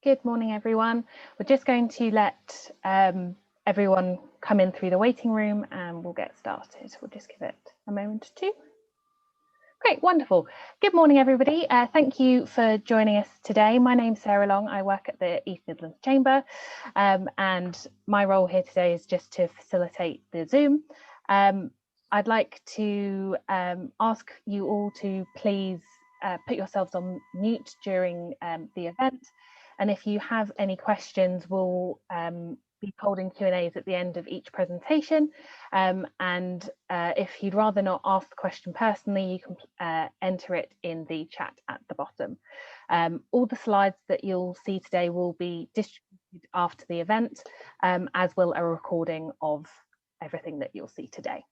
Good morning, everyone. We're just going to let everyone come in through the waiting room and we'll get started. We'll just give it a moment or two. Great, wonderful. Good morning, everybody. Thank you for joining us today. My name's Sarah Long. I work at the East Midlands Chamber and my role here today is just to facilitate the Zoom. I'd like to ask you all to please put yourselves on mute during the event. And if you have any questions, we'll be holding Q&As at the end of each presentation. If you'd rather not ask the question personally, you can enter it in the chat at the bottom. All the slides that you'll see today will be distributed after the event, as will a recording of everything that you'll see today.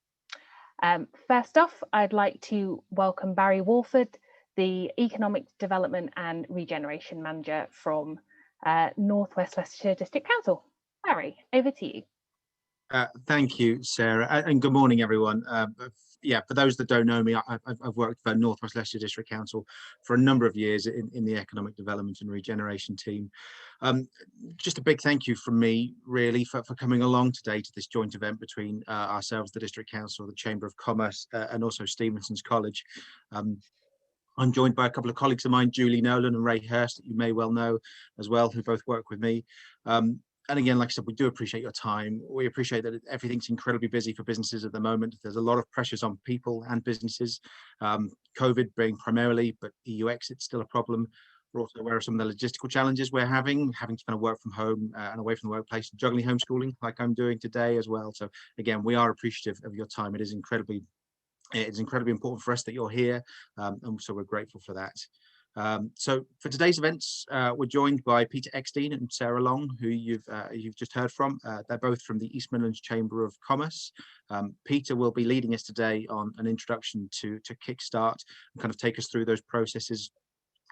First off, I'd like to welcome Barry Walford, the Economic Development and Regeneration Manager from North West Leicestershire District Council. Barry, over to you. Thank you, Sarah, and good morning, everyone. Yeah, for those that don't know me, I've worked for North West Leicestershire District Council for a number of years in the Economic Development and Regeneration team. Just a big thank you from me, really, for coming along today to this joint event between ourselves, the District Council, the Chamber of Commerce, and also Stevenson's College. I'm joined by a couple of colleagues of mine, Julie Nolan and Ray Hurst, that you may well know as well, who both work with me. And again, like I said, we do appreciate your time. We appreciate that everything's incredibly busy for businesses at the moment. There's a lot of pressures on people and businesses, COVID being primarily, but EU exit's still a problem. We're also aware of some of the logistical challenges we're having to kind of work from home and away from the workplace, juggling homeschooling like I'm doing today as well. So again, we are appreciative of your time. It's incredibly important for us that you're here, and so we're grateful for that. So for today's events, we're joined by Peter Eckstein and Sarah Long, who you've just heard from. They're both from the East Midlands Chamber of Commerce. Peter will be leading us today on an introduction to Kickstart and kind of take us through those processes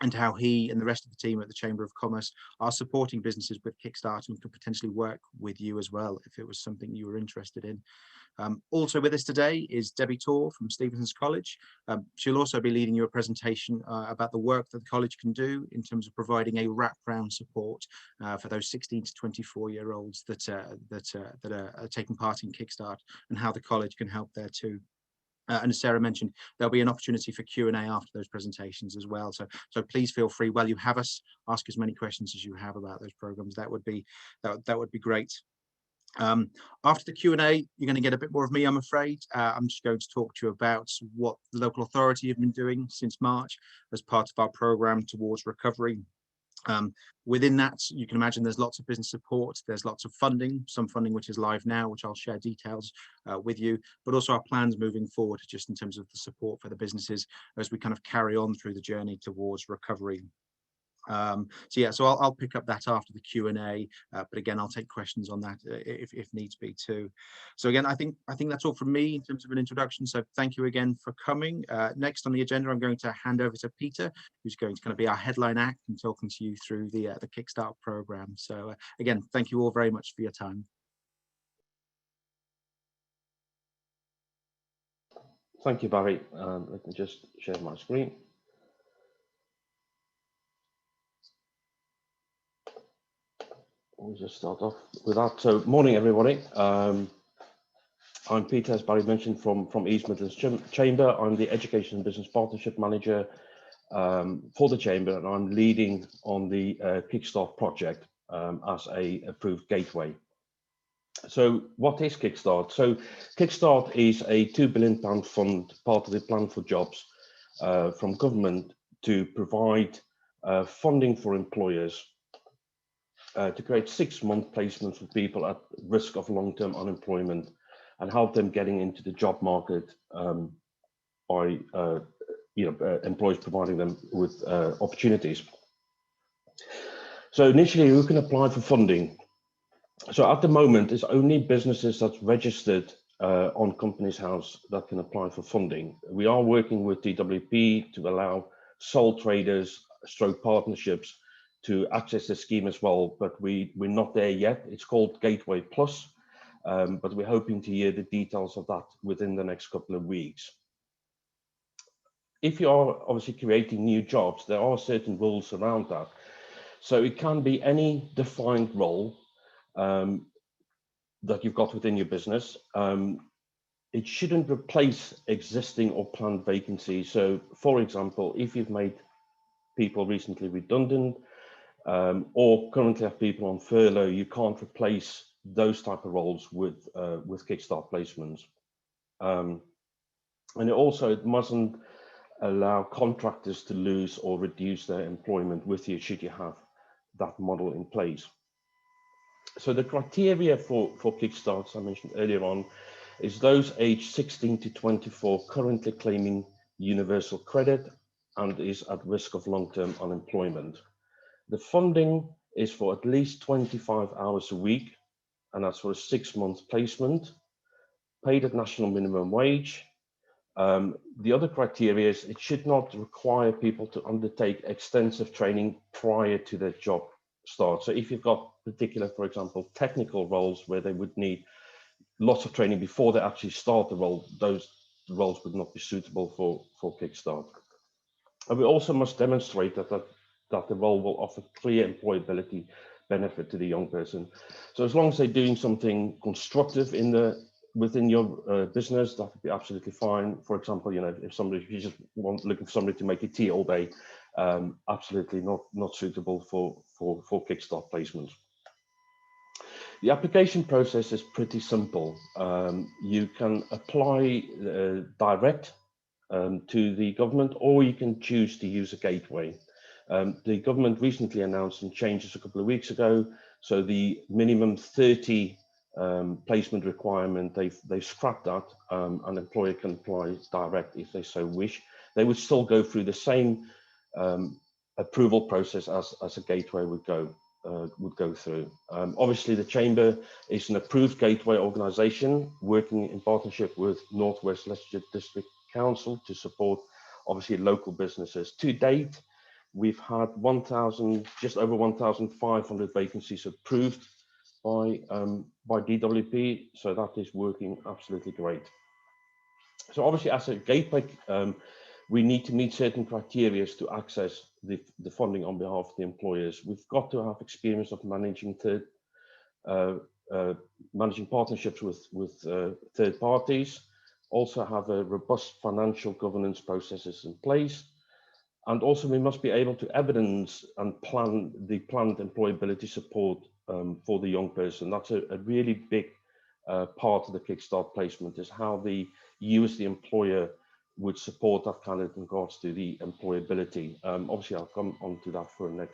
and how he and the rest of the team at the Chamber of Commerce are supporting businesses with Kickstart and could potentially work with you as well if it was something you were interested in. Also with us today is Debbie Torr from Stevenson's College. She'll also be leading you a presentation about the work that the college can do in terms of providing a wraparound support for those 16 to 24-year-olds that are taking part in Kickstart and how the college can help there too. And as Sarah mentioned, there'll be an opportunity for Q&A after those presentations as well. So please feel free, while you have us, ask as many questions as you have about those programs. That would be great. After the Q&A, you're going to get a bit more of me, I'm afraid. I'm just going to talk to you about what the local authority have been doing since March as part of our programme towards recovery. Within that, you can imagine there's lots of business support, there's lots of funding, some funding which is live now, which I'll share details with you, but also our plans moving forward just in terms of the support for the businesses as we kind of carry on through the journey towards recovery. So I'll pick up that after the Q&A, but again, I'll take questions on that if needs be too. So again, I think that's all from me in terms of an introduction. So thank you again for coming. Next on the agenda, I'm going to hand over to Peter, who's going to kind of be our headline act and talking to you through the Kickstart program. So again, thank you all very much for your time. Thank you, Barry. Let me just share my screen. We'll just start off with that. So morning, everybody. I'm Peter, as Barry mentioned, from East Midlands Chamber. I'm the Education and Business Partnership Manager for the Chamber, and I'm leading on the Kickstart project as a approved gateway. So what is Kickstart? So Kickstart is a £2 billion fund, part of the Plan for Jobs from government to provide funding for employers to create 6-month placements for people at risk of long-term unemployment and help them getting into the job market by employers providing them with opportunities. So initially, who can apply for funding? So at the moment, it's only businesses that's registered on Companies House that can apply for funding. We are working with DWP to allow sole traders, stroke partnerships to access the scheme as well, but we're not there yet. It's called Gateway Plus, but we're hoping to hear the details of that within the next couple of weeks. If you are obviously creating new jobs, there are certain rules around that. So it can be any defined role that you've got within your business. It shouldn't replace existing or planned vacancies. So for example, if you've made people recently redundant or currently have people on furlough, you can't replace those type of roles with Kickstart placements. And it mustn't allow contractors to lose or reduce their employment with you should you have that model in place. So the criteria for Kickstarts I mentioned earlier on is those aged 16 to 24 currently claiming universal credit and is at risk of long-term unemployment. The funding is for at least 25 hours a week, and that's for a 6-month placement, paid at national minimum wage. The other criteria is it should not require people to undertake extensive training prior to their job start. So if you've got particular, for example, technical roles where they would need lots of training before they actually start the role, those roles would not be suitable for Kickstart. And we also must demonstrate that the role will offer clear employability benefit to the young person. So as long as they're doing something constructive within your business, that would be absolutely fine. For example, you know, if you just looking for somebody to make a tea all day, absolutely not suitable for Kickstart placement. The application process is pretty simple. You can apply direct to the government, or you can choose to use a gateway. The government recently announced some changes a couple of weeks ago. So the minimum 30 placement requirement, they've scrapped that. An employer can apply direct if they so wish. They would still go through the same approval process as a gateway would go through. Obviously, the Chamber is an approved gateway organisation working in partnership with North West Leicestershire District Council to support obviously local businesses. To date, we've had just over 1,500 vacancies approved by DWP, so that is working absolutely great. So obviously, as a gateway, we need to meet certain criteria to access the funding on behalf of the employers. We've got to have experience of managing partnerships with third parties, also have a robust financial governance processes in place, and also we must be able to evidence and plan the planned employability support for the young person. That's a really big part of the Kickstart placement, is how you as the employer would support that candidate in regards to the employability. Obviously, I'll come on to that for in the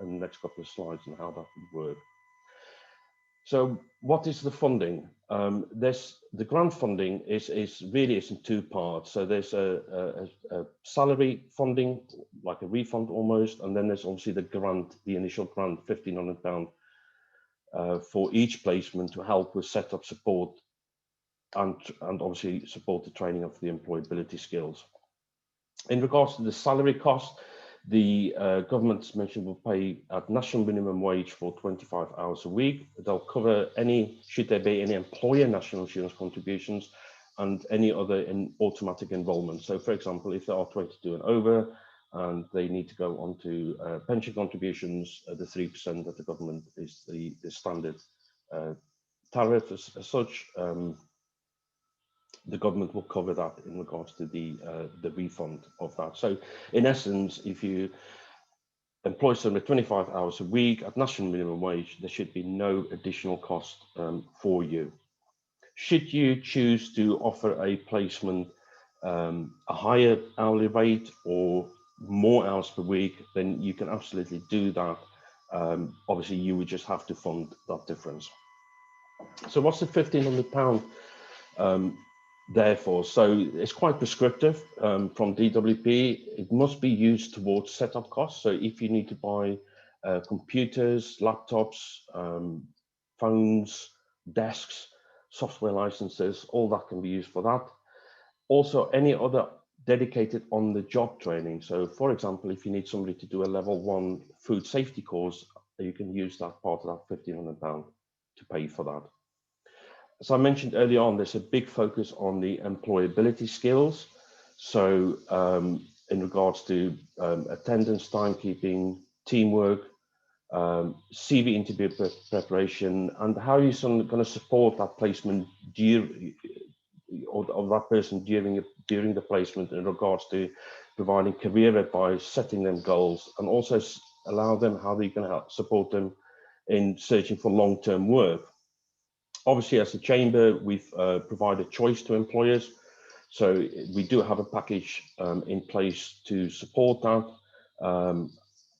next couple of slides and how that would work. So what is the funding? The grant funding is really in two parts. So there's a salary funding, like a refund almost, and then there's obviously the initial grant, £1,500 for each placement to help with setup support and obviously support the training of the employability skills. In regards to the salary cost, the government's mentioned will pay at national minimum wage for 25 hours a week. They'll cover should there be any employer national insurance contributions and any other automatic enrolment. So for example, if they are 22 and over and they need to go on to pension contributions, the 3% that the government is the standard tariff as such. The government will cover that in regards to the refund of that. So in essence, if you employ somebody 25 hours a week at national minimum wage, there should be no additional cost for you. Should you choose to offer a placement a higher hourly rate or more hours per week, then you can absolutely do that. Obviously, you would just have to fund that difference. So what's the £1,500 therefore? So it's quite prescriptive from DWP. It must be used towards setup costs. So if you need to buy computers, laptops, phones, desks, software licenses, all that can be used for that. Also, any other dedicated on-the-job training. So for example, if you need somebody to do a level 1 food safety course, you can use that part of that £1,500 to pay for that. As I mentioned earlier on, there's a big focus on the employability skills. So in regards to attendance, timekeeping, teamwork, CV interview preparation, and how you're going to support that placement or that person during the placement in regards to providing career advice, setting them goals, and also allow them how they can help support them in searching for long-term work. Obviously, as a chamber, we've provided choice to employers. So we do have a package in place to support that.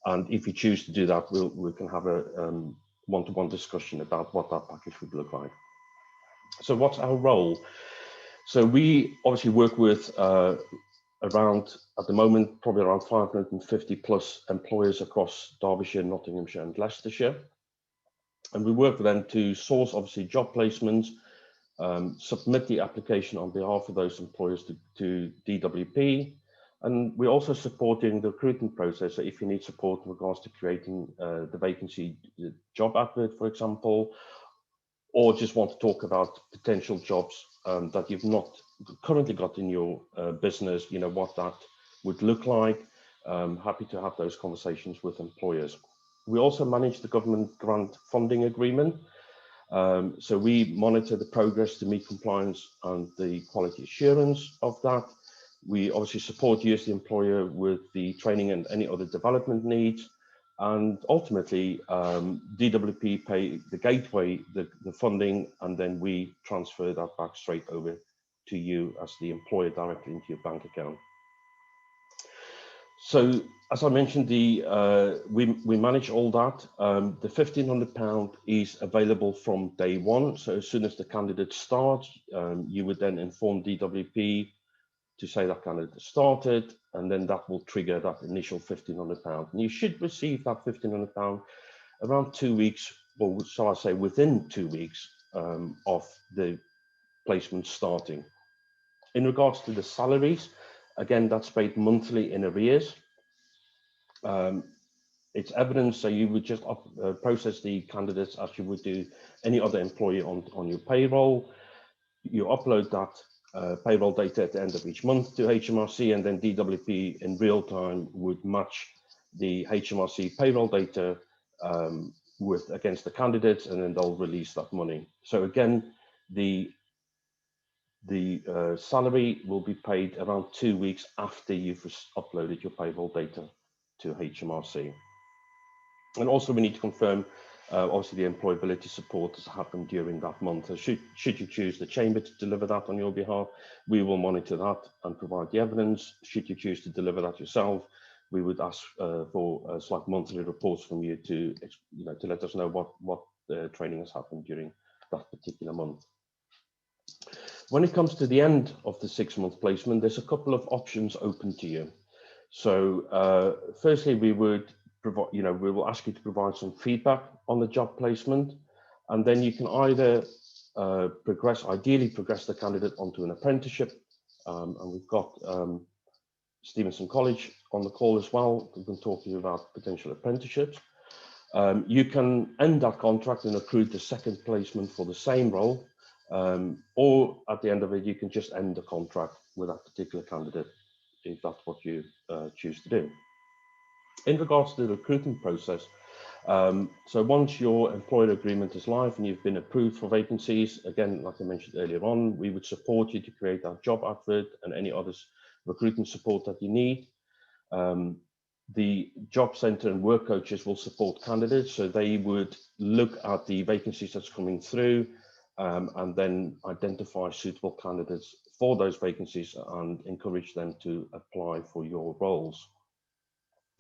And if you choose to do that, we can have a one-to-one discussion about what that package would look like. So what's our role? So we obviously work with around, at the moment, probably around 550 plus employers across Derbyshire, Nottinghamshire and Leicestershire. And we work with them to source, obviously, job placements, submit the application on behalf of those employers to DWP. And we're also supporting the recruitment process. So if you need support in regards to creating the vacancy job advert, for example, or just want to talk about potential jobs that you've not currently got in your business, you know, what that would look like. Happy to have those conversations with employers. We also manage the government grant funding agreement. So we monitor the progress to meet compliance and the quality assurance of that. We obviously support you as the employer with the training and any other development needs. And ultimately, DWP pay the gateway, the funding, and then we transfer that back straight over to you as the employer directly into your bank account. So, as I mentioned, we manage all that. The £1,500 is available from day one. So as soon as the candidate starts, you would then inform DWP to say that candidate started, and then that will trigger that initial £1,500. And you should receive that £1,500 around 2 weeks, or shall I say within 2 weeks of the placement starting. In regards to the salaries, again, that's paid monthly in arrears. It's evidence, so you would just process the candidates as you would do any other employee on your payroll. You upload that payroll data at the end of each month to HMRC, and then DWP in real time would match the HMRC payroll data against the candidates, and then they'll release that money. So again, the salary will be paid around 2 weeks after you've uploaded your payroll data to HMRC. And also we need to confirm, obviously the employability support has happened during that month. So should you choose the chamber to deliver that on your behalf, we will monitor that and provide the evidence. Should you choose to deliver that yourself, we would ask for slight monthly reports from you to let us know what training has happened during that particular month. When it comes to the end of the 6-month placement, there's a couple of options open to you. So firstly, we would provide, we will ask you to provide some feedback on the job placement, and then you can either ideally progress the candidate onto an apprenticeship, and we've got Stevenson College on the call as well. We can talk to you about potential apprenticeships. You can end that contract and accrue the second placement for the same role, or at the end of it, you can just end the contract with that particular candidate if that's what you choose to do. In regards to the recruitment process, so once your employer agreement is live and you've been approved for vacancies, again, like I mentioned earlier on, we would support you to create that job advert and any other recruitment support that you need. The job centre and work coaches will support candidates, so they would look at the vacancies that's coming through and then identify suitable candidates for those vacancies and encourage them to apply for your roles.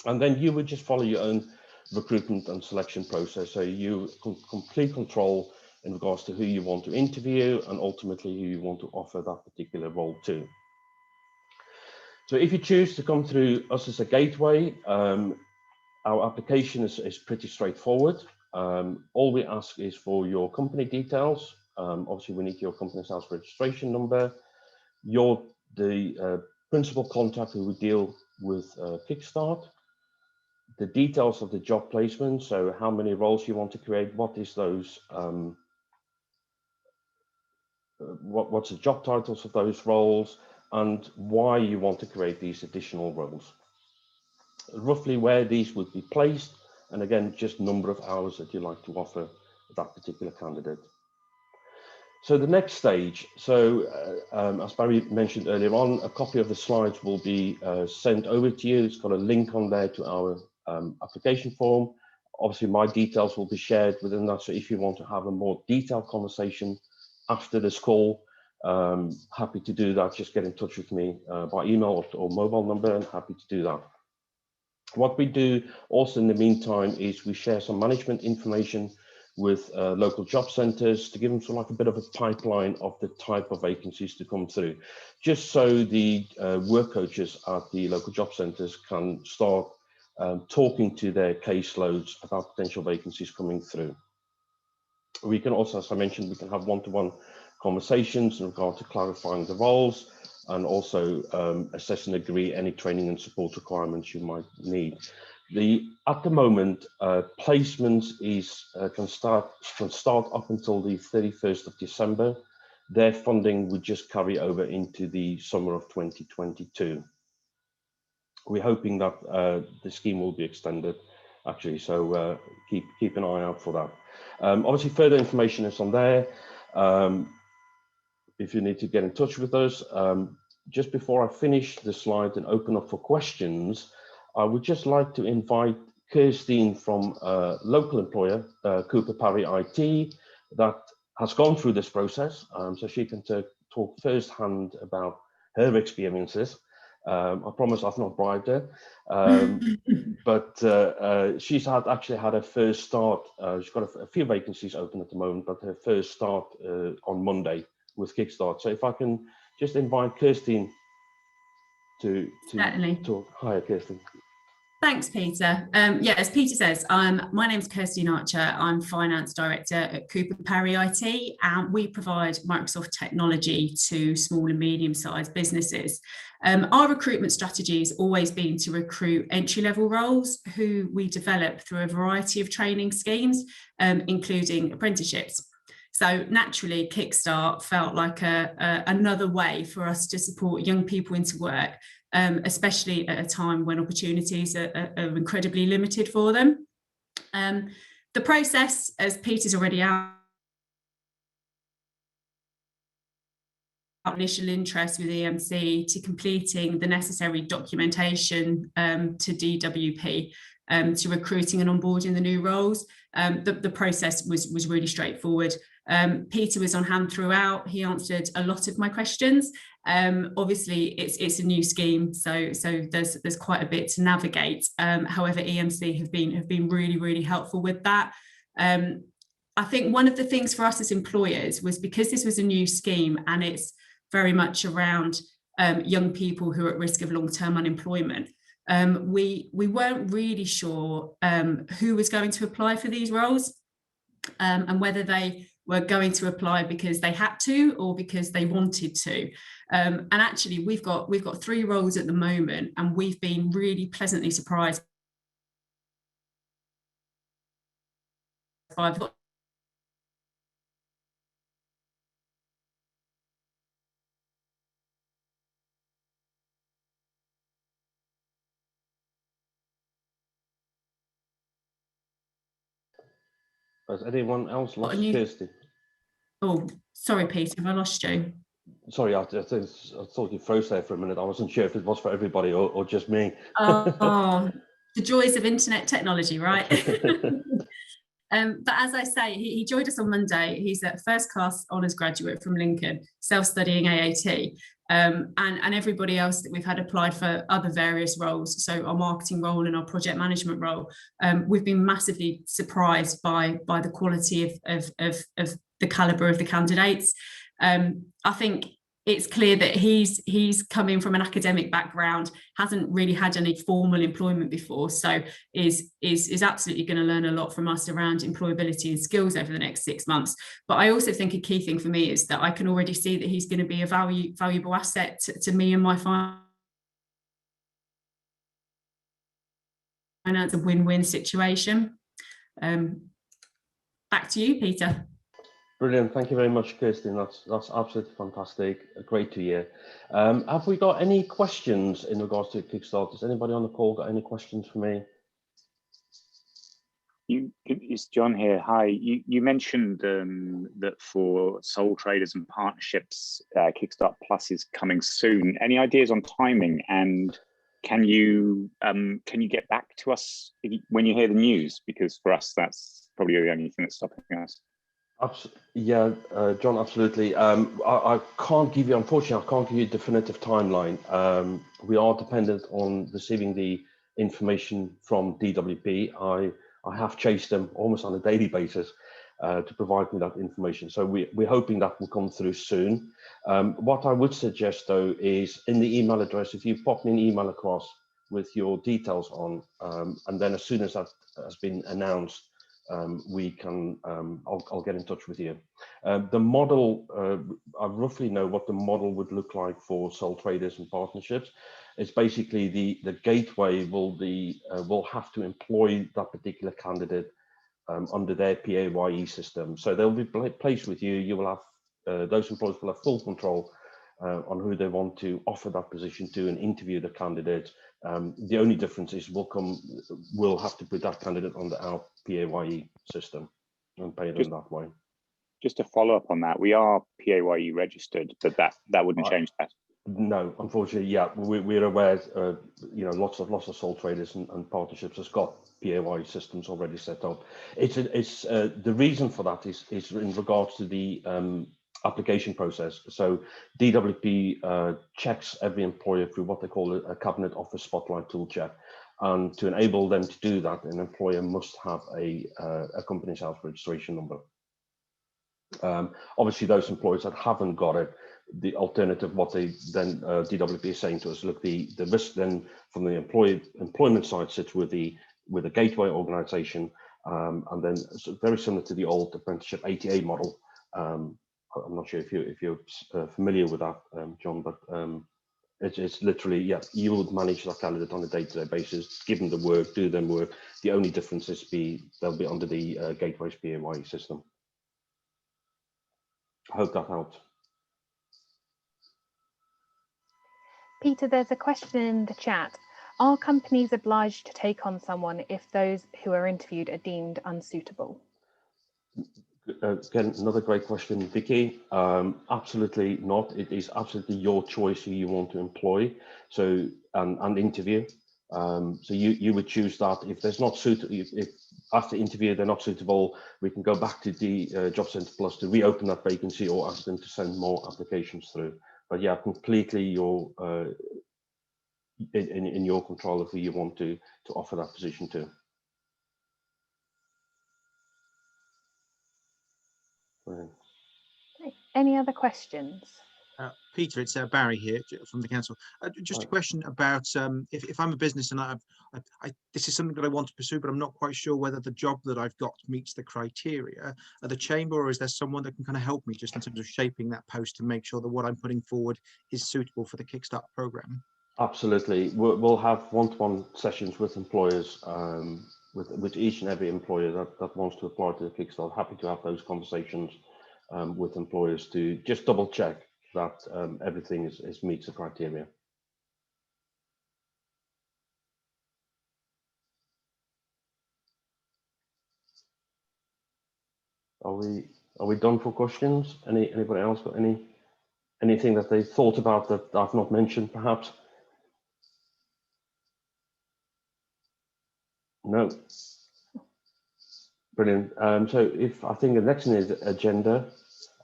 And then you would just follow your own recruitment and selection process. So you complete control in regards to who you want to interview and ultimately who you want to offer that particular role to. So if you choose to come through us as a gateway, our application is pretty straightforward. All we ask is for your company details. Obviously, we need your company's house registration number, the principal contact who would deal with Kickstart, the details of the job placement, so how many roles you want to create, what is those, what's the job titles of those roles, and why you want to create these additional roles. Roughly where these would be placed, and again, just number of hours that you like to offer that particular candidate. So the next stage, as Barry mentioned earlier on, a copy of the slides will be sent over to you. It's got a link on there to our application form. Obviously, my details will be shared within that. So if you want to have a more detailed conversation after this call, happy to do that. Just get in touch with me by email or mobile number, and happy to do that. What we do also in the meantime is we share some management information with local job centres to give them sort of like a bit of a pipeline of the type of vacancies to come through, just so the work coaches at the local job centres can start talking to their caseloads about potential vacancies coming through. We can also, as I mentioned, we can have one-to-one conversations in regard to clarifying the roles, and also assess and agree any training and support requirements you might need. At the moment, placements can start up until the 31st of December. Their funding would just carry over into the summer of 2022. We're hoping that the scheme will be extended, actually, so keep an eye out for that. Obviously, further information is on there. If you need to get in touch with us. Just before I finish the slide and open up for questions, I would just like to invite Kirstine from a local employer, Cooper Parry IT, that has gone through this process, so she can talk firsthand about her experiences. I promise I've not bribed her, but she's actually had her first start. She's got a few vacancies open at the moment, but her first start on Monday with Kickstart. So if I can just invite Kirstine to talk. Hi, Kirstine. Thanks, Peter. Yeah, as Peter says, my name's Kirstine Archer. I'm Finance Director at Cooper Parry IT, and we provide Microsoft technology to small and medium-sized businesses. Our recruitment strategy has always been to recruit entry-level roles who we develop through a variety of training schemes, including apprenticeships. So naturally, Kickstart felt like another way for us to support young people into work, especially at a time when opportunities are incredibly limited for them. The process, as Peter's already outlined, initial interest with EMC to completing the necessary documentation to DWP, to recruiting and onboarding the new roles. The process was really straightforward. Peter was on hand throughout. He answered a lot of my questions. Obviously, it's a new scheme, so there's quite a bit to navigate. However, EMC have been really helpful with that. I think one of the things for us as employers was, because this was a new scheme and it's very much around young people who are at risk of long-term unemployment, we weren't really sure who was going to apply for these roles, and whether they were going to apply because they had to or because they wanted to. And actually, we've got 3 roles at the moment, and we've been really pleasantly surprised by Has anyone else lost Kirsty? Oh, sorry, Peter, have I lost you? Sorry, I thought you froze there for a minute. I wasn't sure if it was for everybody or just me. Oh, the joys of internet technology, right? But as I say, he joined us on Monday. He's a first class honours graduate from Lincoln, self-studying AAT. And everybody else that we've had applied for other various roles, so our marketing role and our project management role, we've been massively surprised by the quality of the calibre of the candidates. I think it's clear that he's coming from an academic background, hasn't really had any formal employment before, so is absolutely going to learn a lot from us around employability and skills over the next 6 months. But I also think a key thing for me is that I can already see that he's going to be a valuable asset to me and my finance, a win-win situation. Back to you, Peter. Brilliant. Thank you very much, Kirstine. That's absolutely fantastic. Great to hear. Have we got any questions in regards to Kickstart? Has anybody on the call got any questions for me? It's John here. Hi. You mentioned that for sole traders and partnerships, Kickstart Plus is coming soon. Any ideas on timing? And can you get back to us when you hear the news? Because for us, that's probably the only thing that's stopping us. Yeah, John, absolutely. I can't give you, unfortunately, I can't give you a definitive timeline. We are dependent on receiving the information from DWP. I have chased them almost on a daily basis to provide me that information. So we're hoping that will come through soon. What I would suggest, though, is in the email address, if you pop me an email across with your details on, and then as soon as that has been announced, we can, I'll get in touch with you. The model, I roughly know what the model would look like for sole traders and partnerships. It's basically the gateway will have to employ that particular candidate under their PAYE system. So they'll be placed with you. You will have, those employers will have full control on who they want to offer that position to and interview the candidate. The only difference is we'll have to put that candidate under our PAYE system and pay them that way. Just to follow up on that, we are PAYE registered, but that wouldn't change that. No, unfortunately, yeah, we're aware. You know, lots of sole traders and partnerships has got PAYE systems already set up. It's the reason for that is in regards to the application process. So DWP checks every employer through what they call a Cabinet Office Spotlight tool check, and to enable them to do that, an employer must have a company's house registration number. Obviously, those employers that haven't got it, the alternative, what they then DWP is saying to us, look, the risk then from the employment side sits with the gateway organisation, and then very similar to the old apprenticeship ATA model. I'm not sure if you're familiar with that, John, but it's literally, yeah, you would manage that candidate on a day-to-day basis, give them the work, do them work. The only difference is they'll be under the gateway's PAYE system. I hope that helps. Peter, there's a question in the chat. Are companies obliged to take on someone if those who are interviewed are deemed unsuitable? Again, another great question, Vicky. Absolutely not. It is absolutely your choice who you want to employ, so and interview. So you would choose that. If there's not suitable, if after interview they're not suitable, we can go back to the Job Centre Plus to reopen that vacancy or ask them to send more applications through. But yeah, completely your in your control of who you want to offer that position to. Right. Any other questions? Peter, it's Barry here from the council. Just a question about if I'm a business and this is something that I want to pursue, but I'm not quite sure whether the job that I've got meets the criteria. At the chamber, or is there someone that can kind of help me just in terms of shaping that post to make sure that what I'm putting forward is suitable for the Kickstart programme? Absolutely. We'll have one-to-one sessions with employers, with each and every employer that wants to apply to the Kickstart. Happy to have those conversations with employers to just double check that everything meets the criteria. Are we done for questions? Anybody else got anything that they thought about that I've not mentioned, perhaps? No. Brilliant. So if I think the next one is agenda.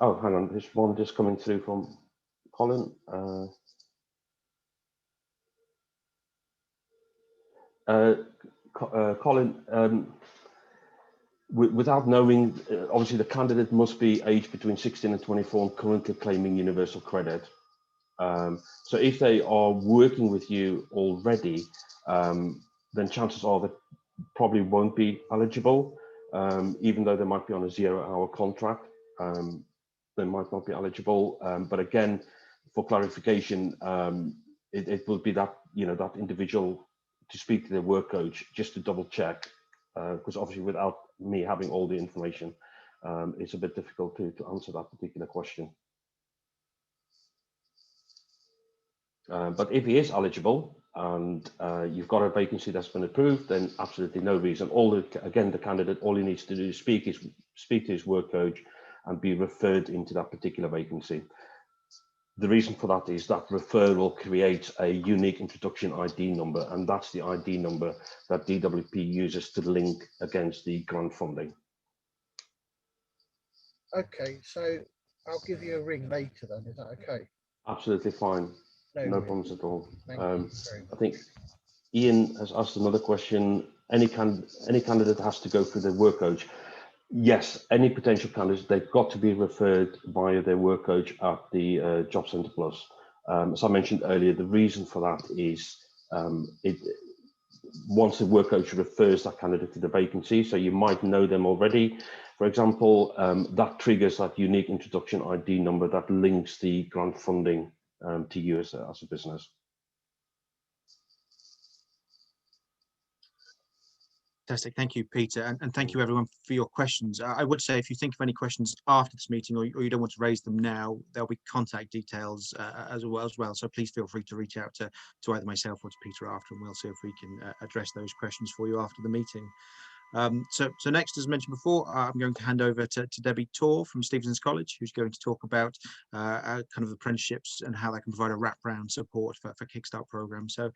Oh, hang on, there's one just coming through from Colin. Colin, without knowing, obviously the candidate must be aged between 16 and 24 and currently claiming universal credit. So if they are working with you already, then chances are they probably won't be eligible, even though they might be on a 0-hour contract. They might not be eligible, but again, for clarification, it will be that that individual to speak to their work coach just to double check, because obviously without me having all the information, it's a bit difficult to answer that particular question. But if he is eligible, and you've got a vacancy that's been approved, then absolutely no reason. Again, the candidate, all he needs to do is speak to his work coach and be referred into that particular vacancy. The reason for that is that referral creates a unique introduction ID number, and that's the ID number that DWP uses to link against the grant funding. Okay, so I'll give you a ring later then, is that okay? Absolutely fine. No problems at all. I think Ian has asked another question. Any candidate has to go through their work coach. Yes, any potential candidates, they've got to be referred via their work coach at the Job Centre Plus. As I mentioned earlier, the reason for that is once the work coach refers that candidate to the vacancy, so you might know them already, for example, that triggers that unique introduction ID number that links the grant funding to you as a business. Fantastic. Thank you, Peter. And thank you, everyone, for your questions. I would say if you think of any questions after this meeting or you don't want to raise them now, there'll be contact details as well. So please feel free to reach out to either myself or to Peter after, and we'll see if we can address those questions for you after the meeting. So next, as mentioned before, I'm going to hand over to Debbie Torr from Stevenson's College, who's going to talk about kind of apprenticeships and how they can provide a wraparound support for Kickstart programs. So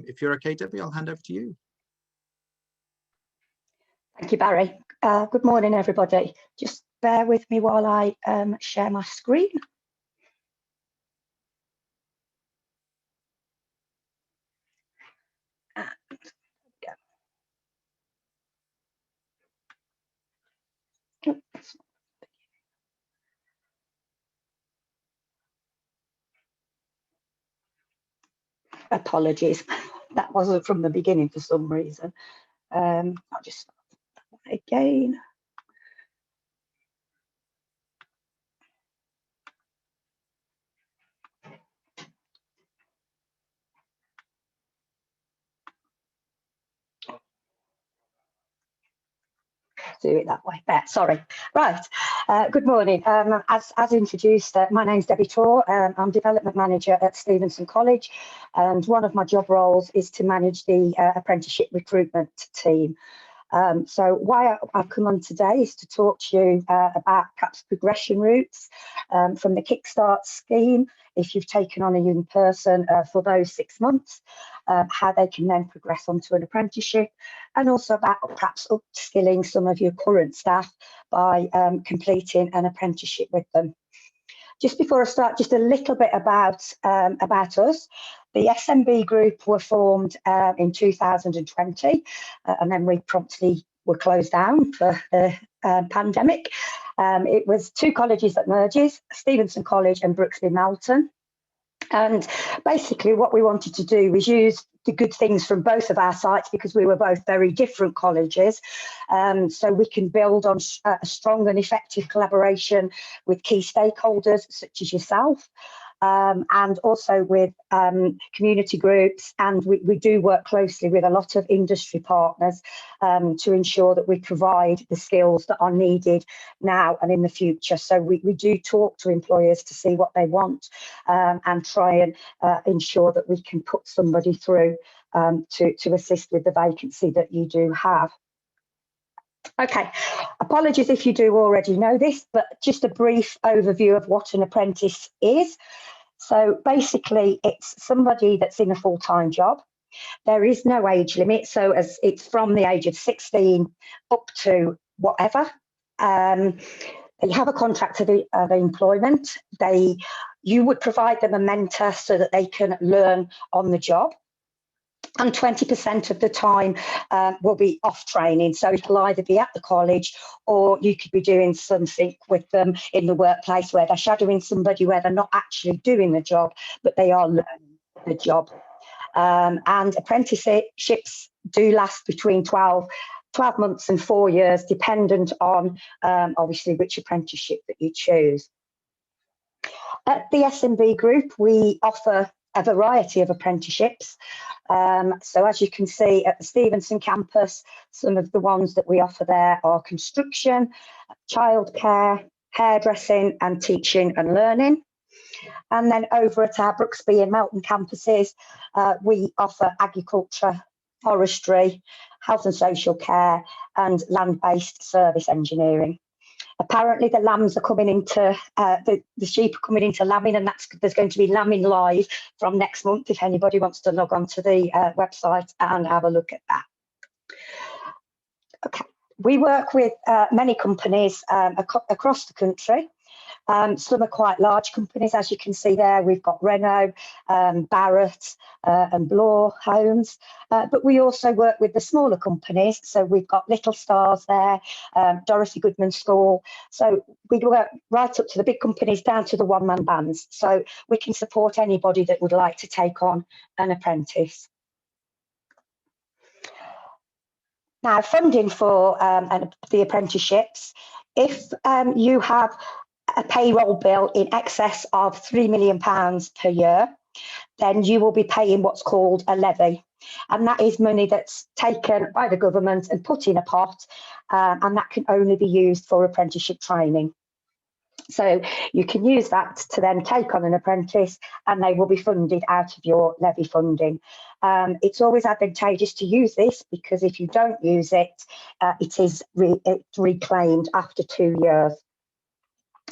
if you're okay, Debbie, I'll hand over to you. Thank you, Barry. Good morning, everybody. Just bear with me while I share my screen. Apologies, that wasn't from the beginning for some reason. I'll just start that again. Do it that way. Sorry. Right. Good morning. As introduced, my name's Debbie Torr. I'm Development Manager at Stevenson College, and one of my job roles is to manage the apprenticeship recruitment team. So why I've come on today is to talk to you about perhaps progression routes from the Kickstart scheme, if you've taken on a young person for those 6 months, how they can then progress onto an apprenticeship, and also about perhaps upskilling some of your current staff by completing an apprenticeship with them. Just before I start, just a little bit about us. The SMB group were formed in 2020, and then we promptly were closed down for the pandemic. It was 2 colleges that merges, Stevenson College and Brooksby Melton. And basically what we wanted to do was use the good things from both of our sites, because we were both very different colleges, so we can build on a strong and effective collaboration with key stakeholders such as yourself, and also with community groups, and we do work closely with a lot of industry partners to ensure that we provide the skills that are needed now and in the future. So we do talk to employers to see what they want, and try and ensure that we can put somebody through to assist with the vacancy that you do have. Okay, apologies if you do already know this, but just a brief overview of what an apprentice is. So basically, it's somebody that's in a full-time job. There is no age limit, so as it's from the age of 16 up to whatever. They have a contract of employment. You would provide them a mentor so that they can learn on the job. And 20% of the time will be off training. So it'll either be at the college, or you could be doing something with them in the workplace where they're shadowing somebody where they're not actually doing the job, but they are learning the job. And apprenticeships do last between 12 months and 4 years, dependent on obviously which apprenticeship that you choose. At the SMB group, we offer a variety of apprenticeships. So as you can see at the Stevenson campus, some of the ones that we offer there are construction, childcare, hairdressing and teaching and learning. And then over at our Brooksby and Melton campuses, we offer agriculture, forestry, health and social care, and land-based service engineering. Apparently the lambs are coming into, the sheep are coming into lambing, and there's going to be lambing live from next month if anybody wants to log on to the website and have a look at that. Okay, we work with many companies across the country. Some are quite large companies, as you can see there. We've got Renault, Barrett and Bloor Homes, but we also work with the smaller companies. So we've got Little Stars there, Dorothy Goodman School. So we work right up to the big companies down to the one-man bands. So we can support anybody that would like to take on an apprentice. Now, funding for the apprenticeships, if you have a payroll bill in excess of £3 million per year, then you will be paying what's called a levy. And that is money that's taken by the government and put in a pot, and that can only be used for apprenticeship training. So you can use that to then take on an apprentice, and they will be funded out of your levy funding. It's always advantageous to use this, because if you don't use it, it is reclaimed after 2 years.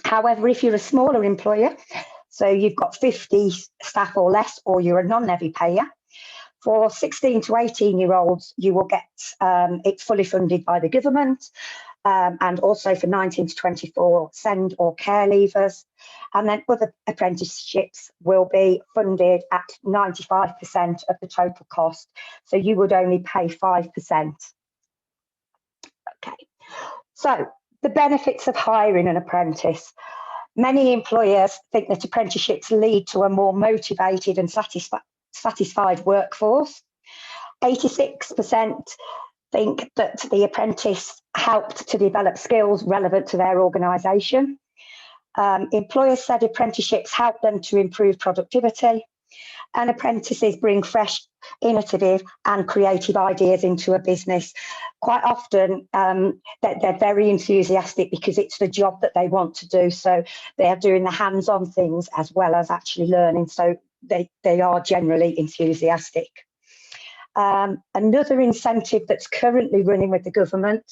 However, if you're a smaller employer, so you've got 50 staff or less, or you're a non-levy payer, for 16 to 18-year-olds, you will get it fully funded by the government, and also for 19 to 24 send or care leavers. And then other apprenticeships will be funded at 95% of the total cost. So you would only pay 5%. Okay, so the benefits of hiring an apprentice. Many employers think that apprenticeships lead to a more motivated and satisfied workforce. 86% think that the apprentice helped to develop skills relevant to their organisation. Employers said apprenticeships help them to improve productivity, and apprentices bring fresh, innovative and creative ideas into a business. Quite often they're very enthusiastic because it's the job that they want to do, so they are doing the hands-on things as well as actually learning, so they are generally enthusiastic. Another incentive that's currently running with the government,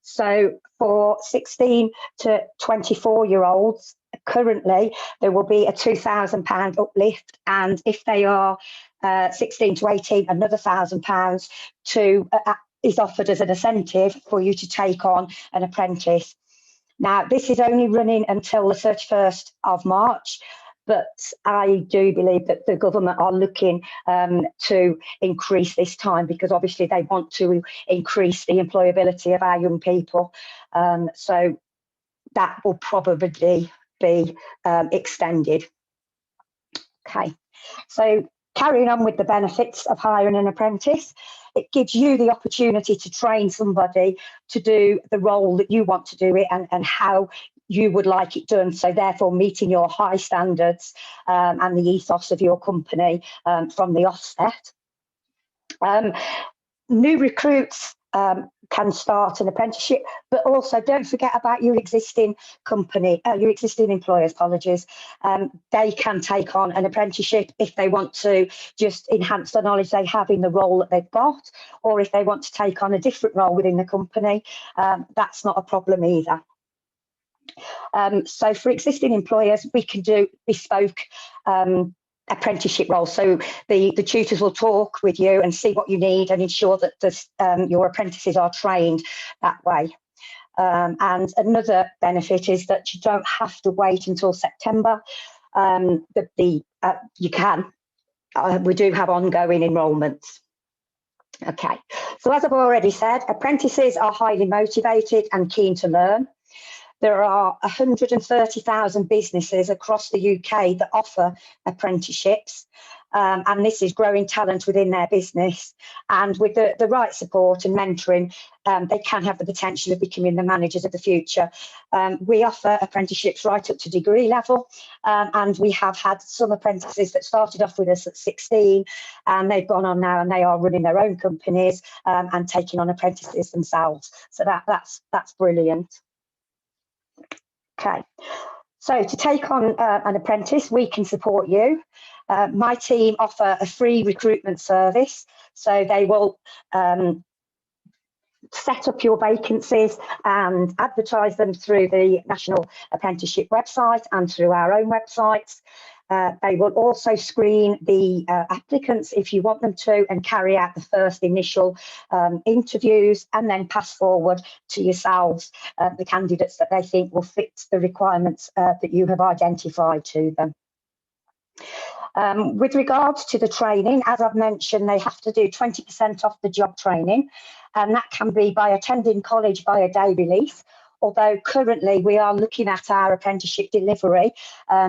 so for 16 to 24-year-olds, currently there will be a £2,000 uplift, and if they are 16 to 18, another £1,000 is offered as an incentive for you to take on an apprentice. Now, this is only running until the 31st of March, but I do believe that the government are looking to increase this time, because obviously they want to increase the employability of our young people. So that will probably be extended. Okay, so carrying on with the benefits of hiring an apprentice, it gives you the opportunity to train somebody to do the role that you want to do it, and how you would like it done, so therefore meeting your high standards and the ethos of your company from the offset. New recruits can start an apprenticeship, but also don't forget about your existing company, your existing employers, apologies. They can take on an apprenticeship if they want to just enhance the knowledge they have in the role that they've got, or if they want to take on a different role within the company, that's not a problem either. So for existing employers, we can do bespoke apprenticeship roles. So the tutors will talk with you and see what you need and ensure that your apprentices are trained that way. And another benefit is that you don't have to wait until September. You can. We do have ongoing enrolments. Okay, so as I've already said, apprentices are highly motivated and keen to learn. There are 130,000 businesses across the UK that offer apprenticeships, and this is growing talent within their business. And with the right support and mentoring, they can have the potential of becoming the managers of the future. We offer apprenticeships right up to degree level, and we have had some apprentices that started off with us at 16, and they've gone on now and they are running their own companies and taking on apprentices themselves. So that's brilliant. Okay, So to take on an apprentice, we can support you. My team offer a free recruitment service, so they will set up your vacancies and advertise them through the National Apprenticeship website and through our own websites. They will also screen the applicants if you want them to, and carry out the first initial interviews, and then pass forward to yourselves the candidates that they think will fit the requirements that you have identified to them. With regards to the training, as I've mentioned, they have to do 20% off the job training, and that can be by attending college by a day release. Although currently we are looking at our apprenticeship delivery,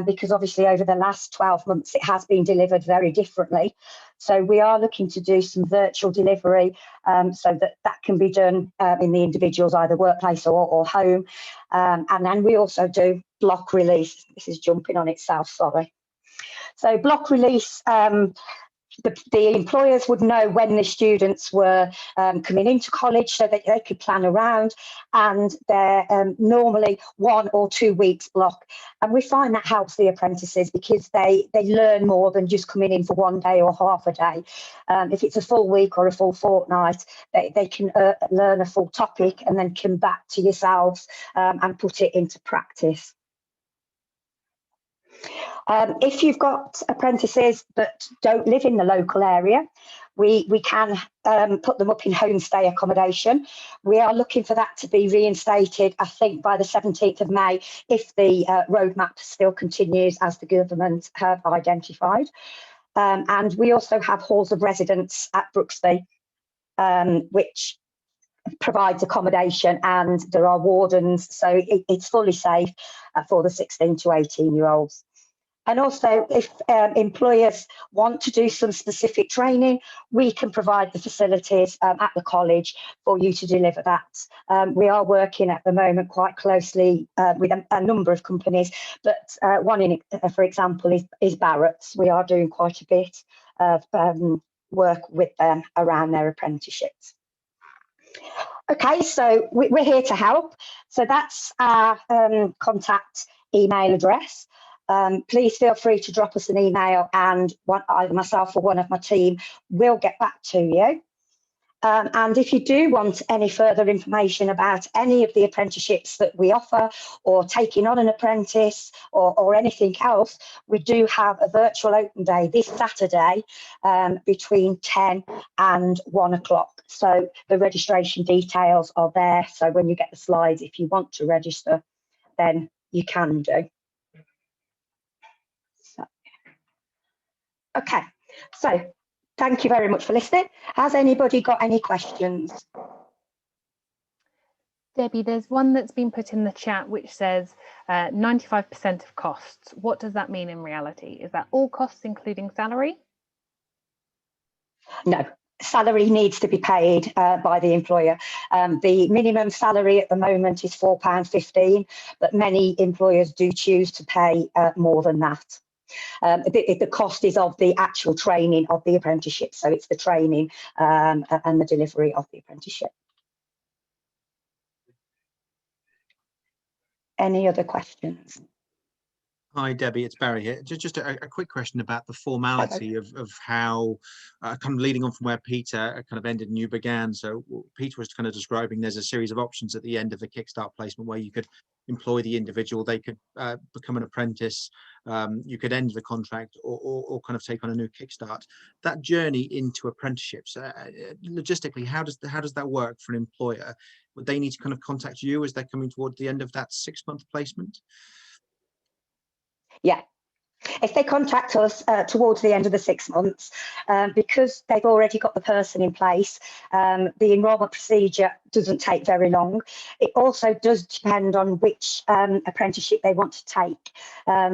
because obviously over the last 12 months it has been delivered very differently. So we are looking to do some virtual delivery, so that can be done in the individual's either workplace or home. And then we also do block release. This is jumping on itself, sorry. So block release, the employers would know when the students were coming into college, so that they could plan around, and they're normally 1 or 2 weeks block. And we find that helps the apprentices, because they learn more than just coming in for 1 day or half a day. If it's a full week or a full fortnight, they can learn a full topic and then come back to yourselves and put it into practice. If you've got apprentices that don't live in the local area, we can put them up in homestay accommodation. We are looking for that to be reinstated, I think, by the 17th of May, if the roadmap still continues as the government have identified. And we also have halls of residence at Brooksby, which provides accommodation, and there are wardens, so it's fully safe for the 16 to 18-year-olds. And also, if employers want to do some specific training, we can provide the facilities at the college for you to deliver that. We are working at the moment quite closely with a number of companies, but one, for example, is Barrett's. We are doing quite a bit of work with them around their apprenticeships. Okay, so we're here to help. So that's our contact email address. Please feel free to drop us an email, and either myself or one of my team will get back to you. And if you do want any further information about any of the apprenticeships that we offer, or taking on an apprentice, or anything else, we do have a virtual open day this Saturday between 10 and 1 o'clock. So the registration details are there. So when you get the slides, if you want to register, then you can do. Okay, so thank you very much for listening. Has anybody got any questions? Debbie, there's one that's been put in the chat which says 95% of costs. What does that mean in reality? Is that all costs, including salary? No, salary needs to be paid by the employer. The minimum salary at the moment is £4.15, but many employers do choose to pay more than that. The cost is of the actual training of the apprenticeship, so it's the training and the delivery of the apprenticeship. Any other questions? Hi, Debbie, it's Barry here. Just a quick question about the formality of how, kind of leading on from where Peter kind of ended and you began. So Peter was kind of describing there's a series of options at the end of the Kickstart placement where you could employ the individual, they could become an apprentice, you could end the contract, or kind of take on a new Kickstart. That journey into apprenticeships, logistically, how does that work for an employer? Would they need to kind of contact you as they're coming towards the end of that 6-month placement? Yeah. If they contact us towards the end of the 6 months, because they've already got the person in place, the enrolment procedure doesn't take very long. It also does depend on which apprenticeship they want to take,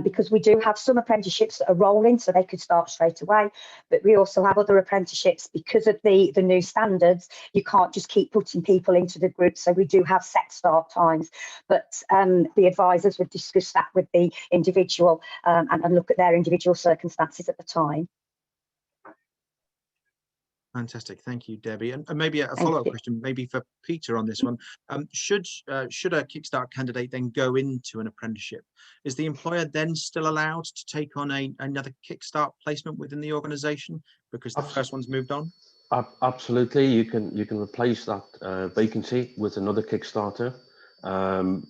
because we do have some apprenticeships that are rolling, so they could start straight away, but we also have other apprenticeships, because of the new standards, you can't just keep putting people into the group, so we do have set start times, but the advisors would discuss that with the individual and look at their individual circumstances at the time. Fantastic, thank you, Debbie. And maybe a Thank follow-up you. question, maybe for Peter on this one. Should a Kickstart candidate then go into an apprenticeship? Is the employer then still allowed to take on another Kickstart placement within the organisation because the first one's moved on? Absolutely, you can replace that vacancy with another Kickstarter.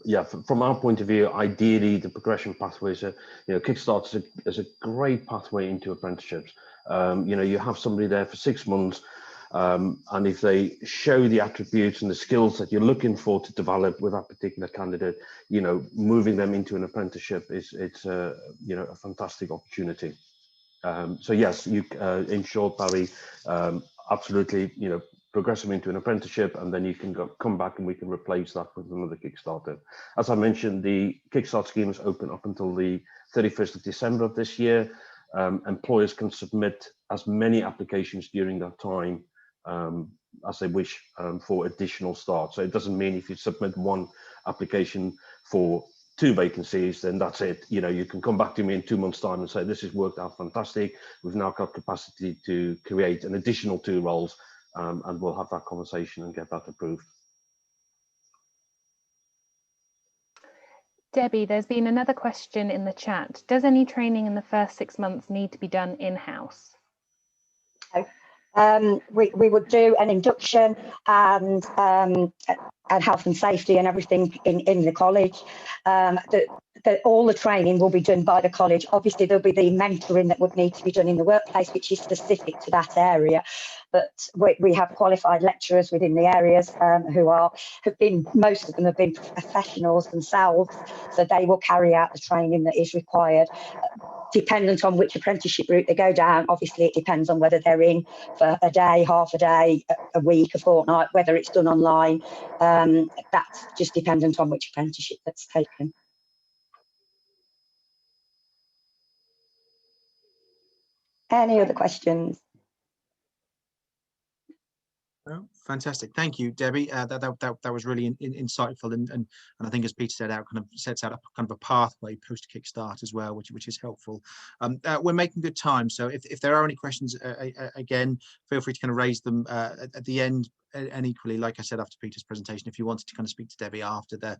Yeah, from our point of view, ideally the progression pathways are, Kickstart is a great pathway into apprenticeships. You have somebody there for 6 months, and if they show the attributes and the skills that you're looking for to develop with that particular candidate, moving them into an apprenticeship it's a fantastic opportunity. So yes, in short, Barry, absolutely, progress them into an apprenticeship, and then you can come back and we can replace that with another Kickstarter. As I mentioned, the Kickstart scheme is open up until the 31st of December of this year. Employers can submit as many applications during that time as they wish for additional start. So it doesn't mean if you submit one application for 2 vacancies, then that's it. You can come back to me in 2 months' time and say, this has worked out fantastic. We've now got capacity to create an additional 2 roles, and we'll have that conversation and get that approved. Debbie, there's been another question in the chat. Does any training in the first 6 months need to be done in-house? We would do an induction and health and safety and everything in the college. All the training will be done by the college. Obviously, there'll be the mentoring that would need to be done in the workplace, which is specific to that area. But we have qualified lecturers within the areas most of them have been professionals themselves, so they will carry out the training that is required. Dependent on which apprenticeship route they go down, obviously it depends on whether they're in for a day, half a day, a week, a fortnight, whether it's done online. That's just dependent on which apprenticeship that's taken. Any other questions? Oh, fantastic. Thank you, Debbie. That was really insightful, and I think, as Peter said, sets out a kind of a pathway post Kickstart as well, which is helpful. We're making good time, so if there are any questions, again, feel free to kind of raise them at the end. And equally, like I said, after Peter's presentation, if you wanted to kind of speak to Debbie after the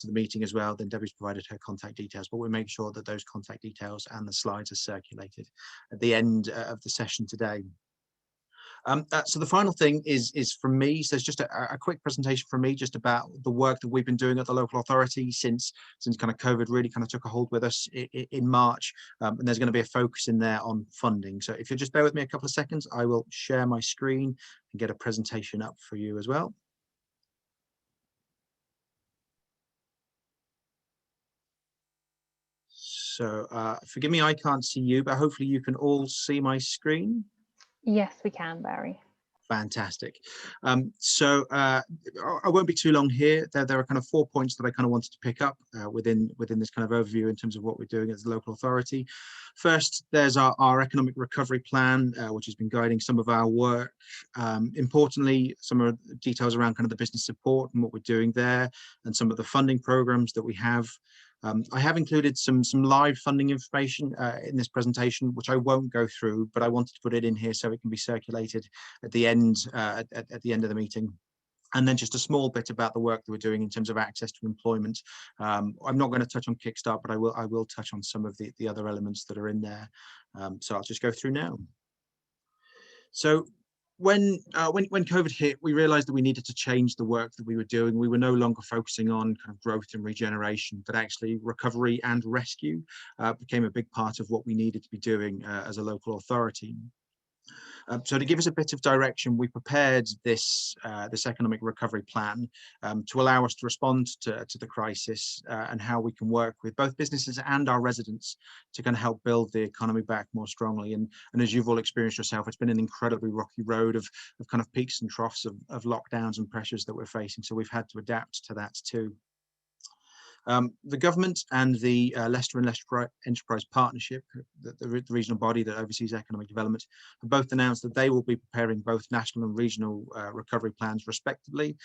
meeting as well, then Debbie's provided her contact details, but we'll make sure that those contact details and the slides are circulated at the end of the session today. So the final thing is from me. So it's just a quick presentation from me, just about the work that we've been doing at the local authority since kind of COVID really kind of took a hold with us in March. And there's going to be a focus in there on funding. So if you'll just bear with me a couple of seconds, I will share my screen and get a presentation up for you as well. So forgive me, I can't see you, but hopefully you can all see my screen. Yes, we can, Barry. Fantastic. So I won't be too long here. There are kind of 4 points that I kind of wanted to pick up within this kind of overview in terms of what we're doing as a local authority. First, there's our economic recovery plan, which has been guiding some of our work. Importantly, some of the details around kind of the business support and what we're doing there, and some of the funding programs that we have. I have included some live funding information in this presentation, which I won't go through, but I wanted to put it in here so it can be circulated at the end at the end of the meeting. And then just a small bit about the work that we're doing in terms of access to employment. I'm not going to touch on Kickstart, but I will touch on some of the other elements that are in there. So I'll just go through now. So when COVID hit, we realized that we needed to change the work that we were doing. We were no longer focusing on kind of growth and regeneration, but actually recovery and rescue became a big part of what we needed to be doing as a local authority. So to give us a bit of direction, we prepared this economic recovery plan to allow us to respond to the crisis and how we can work with both businesses and our residents to kind of help build the economy back more strongly. And as you've all experienced yourself, it's been an incredibly rocky road of kind of peaks and troughs of lockdowns and pressures that we're facing. So we've had to adapt to that too. The government and the Leicester and Leicester Enterprise Partnership, the regional body that oversees economic development, have both announced that they will be preparing both national and regional recovery plans respectively.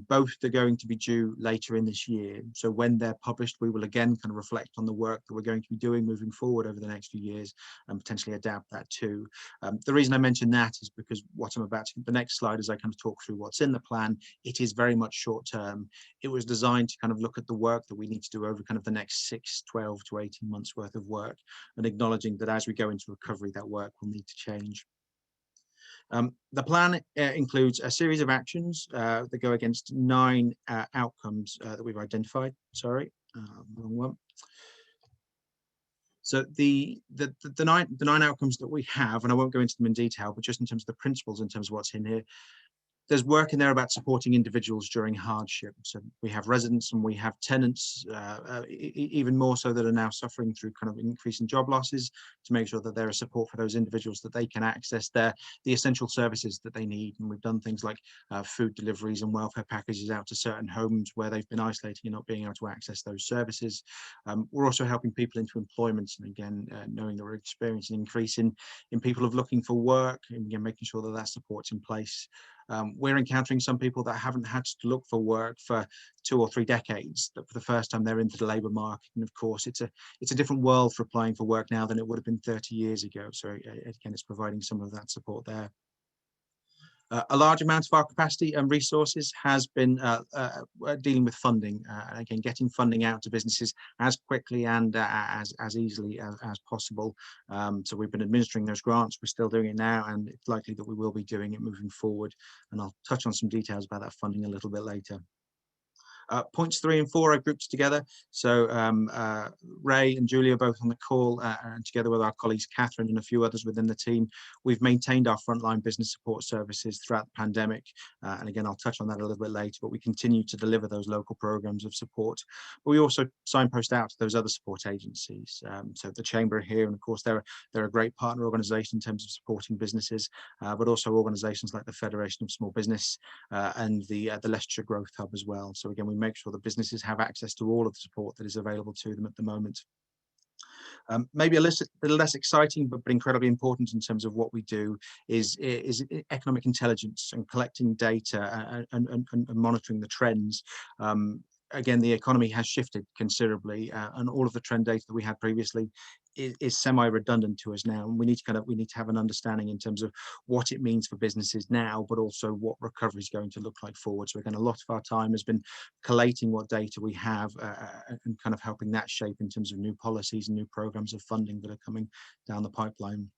Both are going to be due later in this year. So when they're published, we will again kind of reflect on the work that we're going to be doing moving forward over the next few years and potentially adapt that too. The reason I mention that is because what I'm about to, the next slide, as I kind of talk through what's in the plan, it is very much short term. It was designed to kind of look at the work that we need to do over kind of the next 6, 12 to 18 months worth of work, and acknowledging that as we go into recovery, that work will need to change. The plan includes a series of actions that go against 9 outcomes that we've identified. Sorry, wrong one. So the 9 outcomes that we have, and I won't go into them in detail, but just in terms of the principles, in terms of what's in here, there's work in there about supporting individuals during hardship. So we have residents and we have tenants, even more so, that are now suffering through kind of increasing job losses, to make sure that there is support for those individuals, that they can access the essential services that they need. And we've done things like food deliveries and welfare packages out to certain homes where they've been isolating and not being able to access those services. We're also helping people into employment, and again, knowing that we're experiencing an increase in people of looking for work, and again, making sure that that support's in place. We're encountering some people that haven't had to look for work for 2 or 3 decades, that for the first time they're into the labour market. And of course, it's a different world for applying for work now than it would have been 30 years ago. So again, it's providing some of that support there. A large amount of our capacity and resources has been dealing with funding, and again, getting funding out to businesses as quickly and as easily as possible. So we've been administering those grants. We're still doing it now, and it's likely that we will be doing it moving forward. And I'll touch on some details about that funding a little bit later. Points 3 and 4 are grouped together. So Ray and Julia are both on the call, and together with our colleagues Catherine and a few others within the team, we've maintained our frontline business support services throughout the pandemic. And again, I'll touch on that a little bit later, but we continue to deliver those local programs of support. But we also signpost out to those other support agencies. So the Chamber here, and of course, they're a great partner organisation in terms of supporting businesses, but also organisations like the Federation of Small Business and the Leicestershire Growth Hub as well. So again, we make sure that businesses have access to all of the support that is available to them at the moment. Maybe a little less exciting, but incredibly important in terms of what we do is economic intelligence and collecting data and monitoring the trends. Again, the economy has shifted considerably, and all of the trend data that we had previously is semi-redundant to us now. And we need to have an understanding in terms of what it means for businesses now, but also what recovery is going to look like forward. So again, a lot of our time has been collating what data we have and kind of helping that shape in terms of new policies and new programs of funding that are coming down the pipeline.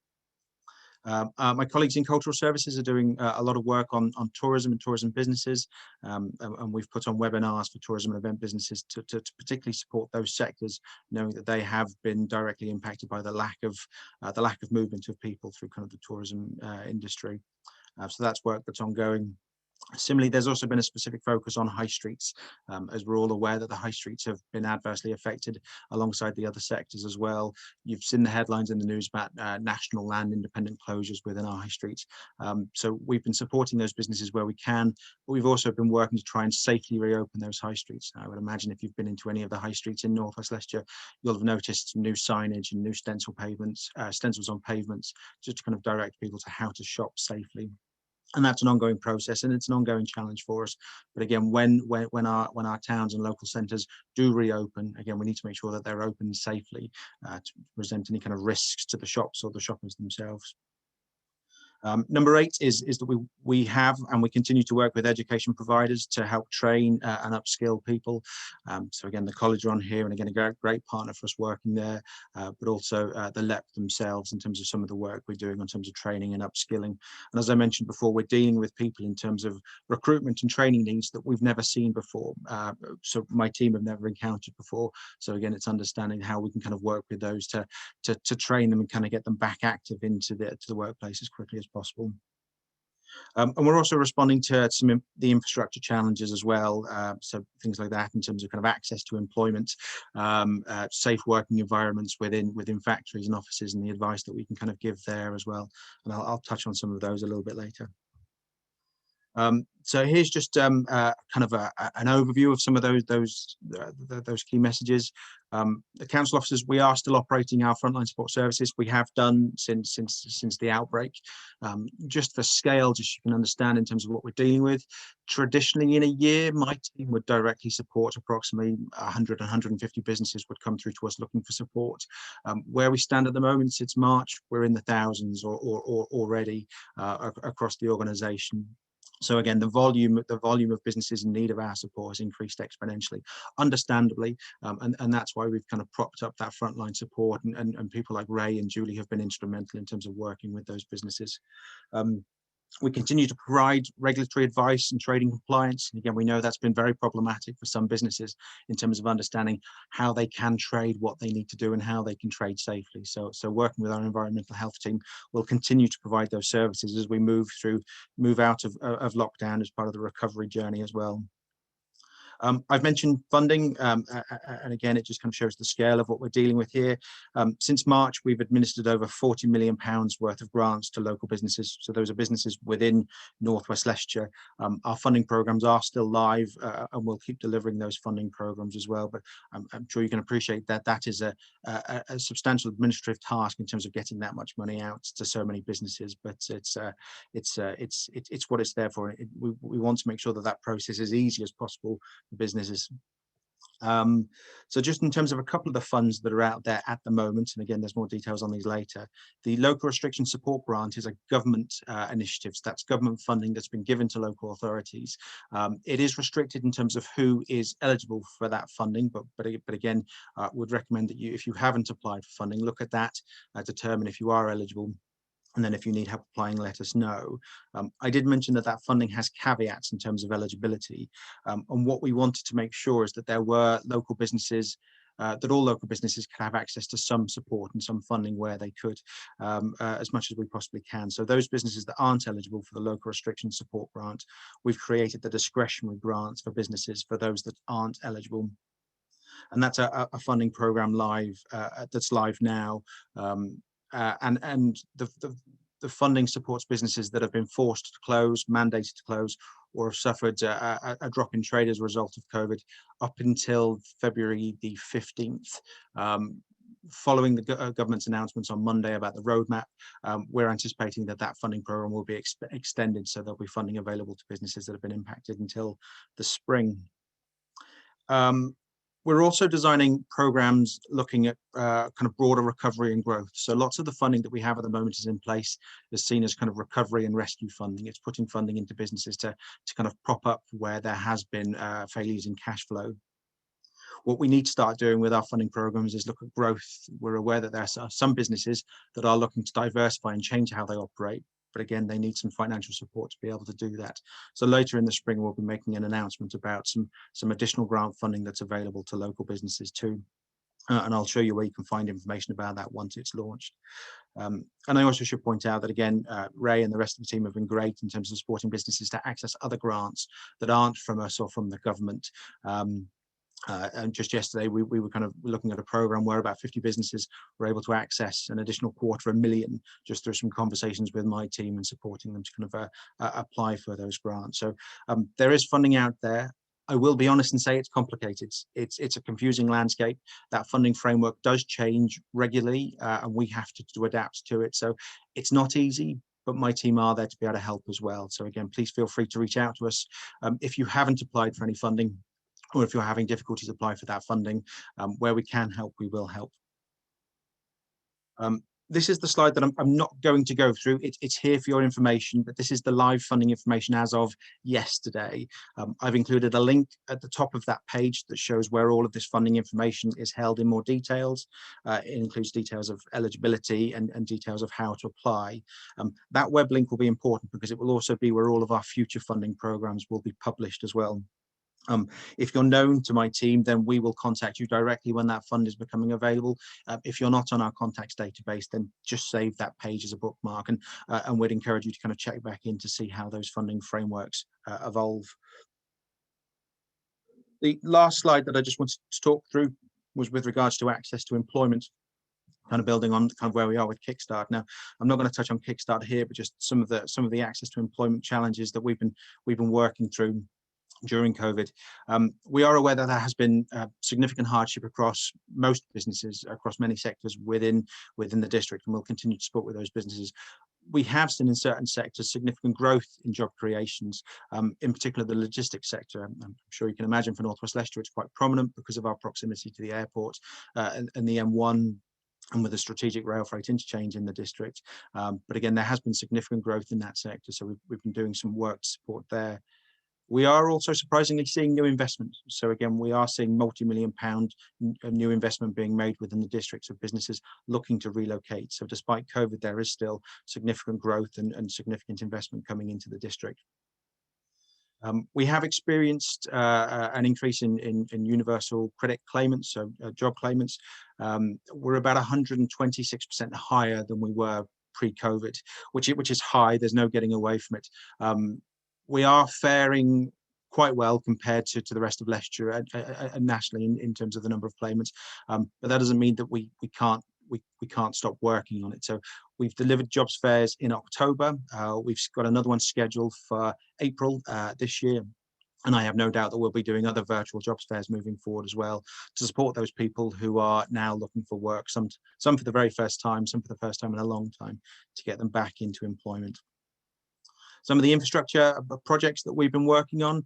My colleagues in cultural services are doing a lot of work on tourism and tourism businesses, and we've put on webinars for tourism and event businesses to particularly support those sectors, knowing that they have been directly impacted by the lack of movement of people through kind of the tourism industry. So that's work that's ongoing. Similarly, there's also been a specific focus on high streets, as we're all aware that the high streets have been adversely affected alongside the other sectors as well. You've seen the headlines in the news about national land independent closures within our high streets. So we've been supporting those businesses where we can, but we've also been working to try and safely reopen those high streets. I would imagine if you've been into any of the high streets in North West Leicestershire, you'll have noticed new signage and new stencils on pavements, just to kind of direct people to how to shop safely. And that's an ongoing process, and it's an ongoing challenge for us. But again, when our towns and local centres do reopen, again, we need to make sure that they're open safely to present any kind of risks to the shops or the shoppers themselves. Number 8 is that we have and we continue to work with education providers to help train and upskill people. So again, the college are on here, and again, a great partner for us working there, but also the LEP themselves in terms of some of the work we're doing in terms of training and upskilling. And as I mentioned before, we're dealing with people in terms of recruitment and training needs that we've never seen before. So my team have never encountered before. So again, it's understanding how we can kind of work with those to train them and kind of get them back active into the workplace as quickly as possible. And we're also responding to some the infrastructure challenges as well. So things like that in terms of kind of access to employment, safe working environments within factories and offices, and the advice that we can kind of give there as well. And I'll touch on some of those a little bit later. So here's just kind of an overview of some of those key messages. The council officers, we are still operating our frontline support services. We have done since the outbreak. Just for scale, just so you can understand in terms of what we're dealing with. Traditionally, in a year, my team would directly support approximately 100, 150 businesses would come through to us looking for support. Where we stand at the moment, since March, we're in the thousands or already across the organisation. So again, the volume of businesses in need of our support has increased exponentially, understandably, and that's why we've kind of propped up that frontline support, and people like Ray and Julie have been instrumental in terms of working with those businesses. We continue to provide regulatory advice and trading compliance. And again, we know that's been very problematic for some businesses in terms of understanding how they can trade, what they need to do, and how they can trade safely. So working with our environmental health team, we'll continue to provide those services as we move out of lockdown as part of the recovery journey as well. I've mentioned funding, and again, it just kind of shows the scale of what we're dealing with here. Since March, we've administered over £40 million worth of grants to local businesses. So those are businesses within North West Leicestershire. Our funding programs are still live, and we'll keep delivering those funding programs as well. But I'm sure you can appreciate that that is a substantial administrative task in terms of getting that much money out to so many businesses. But it's what it's there for. We want to make sure that that process is as easy as possible businesses. So just in terms of a couple of the funds that are out there at the moment, and again, there's more details on these later. The Local Restriction Support Grant is a government initiative. So that's government funding that's been given to local authorities. It is restricted in terms of who is eligible for that funding, but again, would recommend that if you haven't applied for funding, look at that, determine if you are eligible. And then if you need help applying, let us know. I did mention that funding has caveats in terms of eligibility. And what we wanted to make sure is that there were local businesses, that all local businesses could have access to some support and some funding where they could, as much as we possibly can. So those businesses that aren't eligible for the Local Restriction Support Grant, we've created the discretionary grants for businesses for those that aren't eligible. And that's a funding program live, that's live now. And the funding supports businesses that have been forced to close, mandated to close, or have suffered a drop in trade as a result of COVID up until February the 15th. Following the government's announcements on Monday about the roadmap, we're anticipating that funding program will be extended, so there'll be funding available to businesses that have been impacted until the spring. We're also designing programs looking at kind of broader recovery and growth. So lots of the funding that we have at the moment is in place, is seen as kind of recovery and rescue funding. It's putting funding into businesses to kind of prop up where there has been failures in cash flow. What we need to start doing with our funding programs is look at growth. We're aware that there are some businesses that are looking to diversify and change how they operate. But again, they need some financial support to be able to do that. So later in the spring, we'll be making an announcement about some additional grant funding that's available to local businesses too. And I'll show you where you can find information about that once it's launched. And I also should point out that, again, Ray and the rest of the team have been great in terms of supporting businesses to access other grants that aren't from us or from the government. And just yesterday, we were kind of looking at a program where about 50 businesses were able to access an additional $250,000 just through some conversations with my team and supporting them to kind of apply for those grants. So there is funding out there. I will be honest and say it's complicated. It's a confusing landscape. That funding framework does change regularly, and we have to adapt to it. So it's not easy, but my team are there to be able to help as well. So again, please feel free to reach out to us. If you haven't applied for any funding, or if you're having difficulties apply for that funding, where we can help, we will help. This is the slide that I'm not going to go through. It's here for your information, but this is the live funding information as of yesterday. I've included a link at the top of that page that shows where all of this funding information is held in more details. It includes details of eligibility and details of how to apply. That web link will be important because it will also be where all of our future funding programs will be published as well. If you're known to my team, then we will contact you directly when that fund is becoming available. If you're not on our contacts database, then just save that page as a bookmark, and we'd encourage you to kind of check back in to see how those funding frameworks evolve. The last slide that I just wanted to talk through was with regards to access to employment. kind of building on kind of where we are with Kickstart. Now, I'm not going to touch on Kickstart here, but just some of the access to employment challenges that we've been working through during COVID. We are aware that there has been significant hardship across most businesses, across many sectors within the district, and we'll continue to support with those businesses. We have seen in certain sectors significant growth in job creations, in particular the logistics sector. I'm sure you can imagine for North West Leicester, it's quite prominent because of our proximity to the airport and the M1, and with a strategic rail freight interchange in the district. But again, there has been significant growth in that sector, so we've been doing some work to support there. We are also surprisingly seeing new investment. So again, we are seeing multi-million-pound new investment being made within the districts of businesses looking to relocate. So despite COVID, there is still significant growth and significant investment coming into the district. We have experienced an increase in universal credit claimants, so job claimants. We're about 126% higher than we were pre-COVID, which is high. There's no getting away from it. We are faring quite well compared to the rest of Leicestershire and nationally in terms of the number of claimants, but that doesn't mean that we can't stop working on it. So we've delivered jobs fairs in October. We've got another one scheduled for April this year. And I have no doubt that we'll be doing other virtual jobs fairs moving forward as well to support those people who are now looking for work, some for the very first time, some for the first time in a long time, to get them back into employment. Some of the infrastructure projects that we've been working on,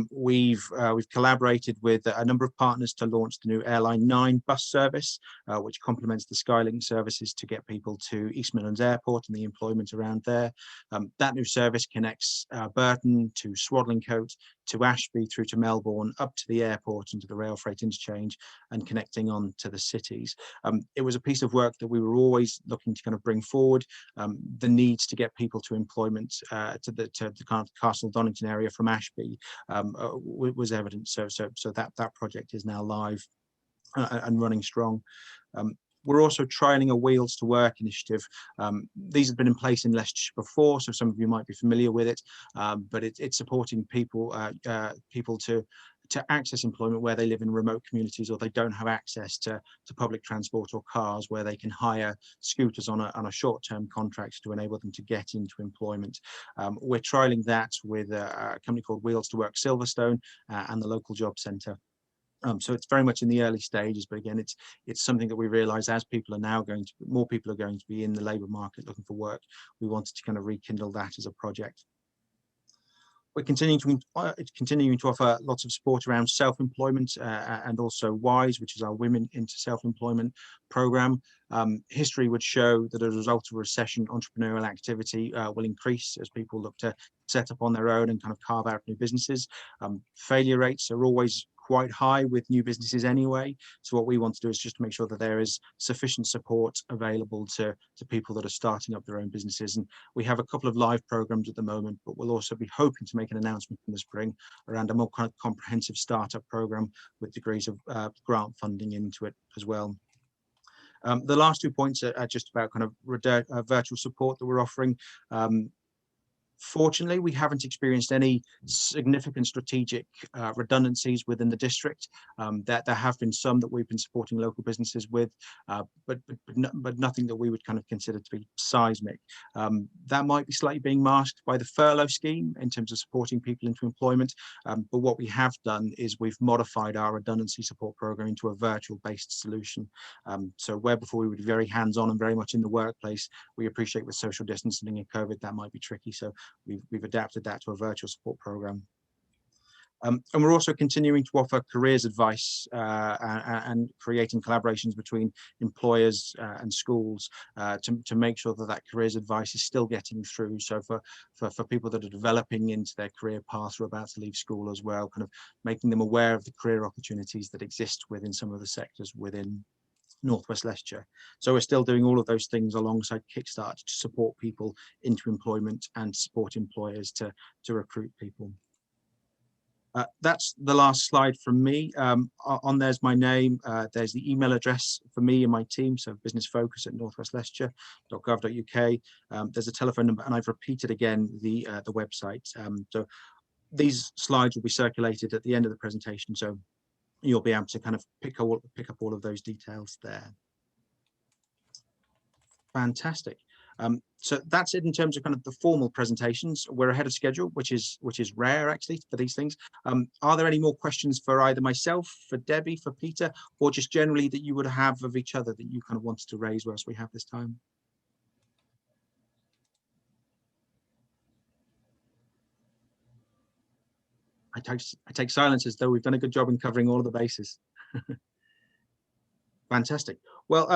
we've collaborated with a number of partners to launch the new Airline 9 bus service, which complements the Skylink services to get people to East Midlands Airport and the employment around there. That new service connects Burton to Swadlincote, to Ashby, through to Melbourne, up to the airport and to the rail freight interchange, and connecting on to the cities. It was a piece of work that we were always looking to kind of bring forward. The needs to get people to employment to the kind of Castle Donington area from Ashby was evident. So that project is now live and running strong. We're also trialling a Wheels to Work initiative. These have been in place in Leicestershire before, so some of you might be familiar with it, but it's supporting people to access employment where they live in remote communities or they don't have access to public transport or cars, where they can hire scooters on a short-term contract to enable them to get into employment. We're trialling that with a company called Wheels to Work Silverstone and the local job centre. So it's very much in the early stages, but again, it's something that we realise as people are now more people are going to be in the labour market looking for work. We wanted to kind of rekindle that as a project. We're continuing to offer lots of support around self-employment and also WISE, which is our Women into Self-Employment programme. History would show that as a result of recession, entrepreneurial activity will increase as people look to set up on their own and kind of carve out new businesses. Failure rates are always quite high with new businesses anyway. So what we want to do is just to make sure that there is sufficient support available to people that are starting up their own businesses. And we have a couple of live programs at the moment, but we'll also be hoping to make an announcement in the spring around a more kind of comprehensive startup program with degrees of grant funding into it as well. The last 2 points are just about kind of virtual support that we're offering. Fortunately, we haven't experienced any significant strategic redundancies within the district. There have been some that we've been supporting local businesses with, but nothing that we would kind of consider to be seismic. That might be slightly being masked by the furlough scheme in terms of supporting people into employment. But what we have done is we've modified our redundancy support program into a virtual-based solution. So where before we would be very hands-on and very much in the workplace, we appreciate with social distancing and COVID that might be tricky. So we've adapted that to a virtual support program. And we're also continuing to offer careers advice and creating collaborations between employers and schools to make sure that that careers advice is still getting through. So for people that are developing into their career path or about to leave school as well, kind of making them aware of the career opportunities that exist within some of the sectors within North West Leicestershire. So we're still doing all of those things alongside Kickstart to support people into employment and support employers to recruit people. That's the last slide from me. On there's my name. There's the email address for me and my team, so businessfocus@northwestleicestershire.gov.uk. There's a telephone number, and I've repeated again the website. So these slides will be circulated at the end of the presentation, so you'll be able to kind of pick up all of those details there. Fantastic. So that's it in terms of kind of the formal presentations. We're ahead of schedule, which is rare actually for these things. Are there any more questions for either myself, for Debbie, for Peter, or just generally that you would have of each other that you kind of wanted to raise whilst we have this time? I take silence as though we've done a good job in covering all of the bases. Fantastic. Well,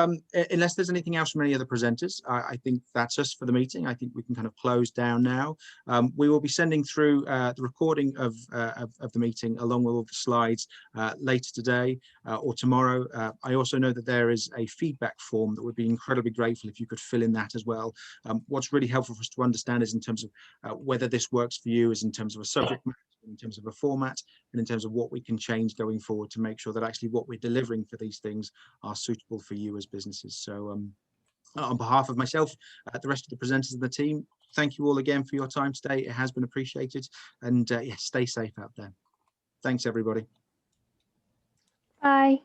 unless there's anything else from any other presenters, I think that's us for the meeting. I think we can kind of close down now. We will be sending through the recording of the meeting along with all the slides later today or tomorrow. I also know that there is a feedback form that would be incredibly grateful if you could fill in that as well. What's really helpful for us to understand is in terms of whether this works for you, is in terms of a subject matter, in terms of a format, and in terms of what we can change going forward to make sure that actually what we're delivering for these things are suitable for you as businesses. So on behalf of myself, the rest of the presenters and the team, thank you all again for your time today. It has been appreciated, and yeah, stay safe out there. Thanks everybody. Bye.